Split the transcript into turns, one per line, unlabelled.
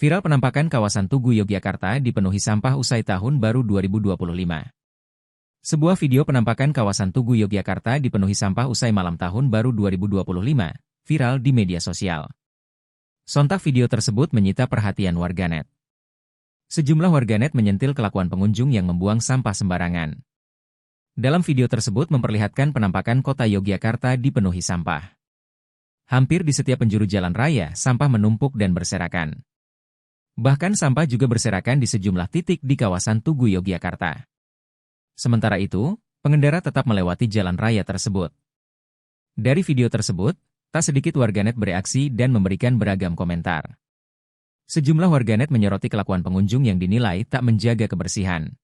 Viral penampakan kawasan Tugu Yogyakarta dipenuhi sampah usai tahun baru 2025. Sebuah video penampakan kawasan Tugu Yogyakarta dipenuhi sampah usai malam tahun baru 2025, viral di media sosial. Sontak video tersebut menyita perhatian warganet. Sejumlah warganet menyentil kelakuan pengunjung yang membuang sampah sembarangan. Dalam video tersebut memperlihatkan penampakan kota Yogyakarta dipenuhi sampah. Hampir di setiap penjuru jalan raya, sampah menumpuk dan berserakan. Bahkan sampah juga berserakan di sejumlah titik di kawasan Tugu Yogyakarta. Sementara itu, pengendara tetap melewati jalan raya tersebut. Dari video tersebut, tak sedikit warganet bereaksi dan memberikan beragam komentar. Sejumlah warganet menyoroti kelakuan pengunjung yang dinilai tak menjaga kebersihan.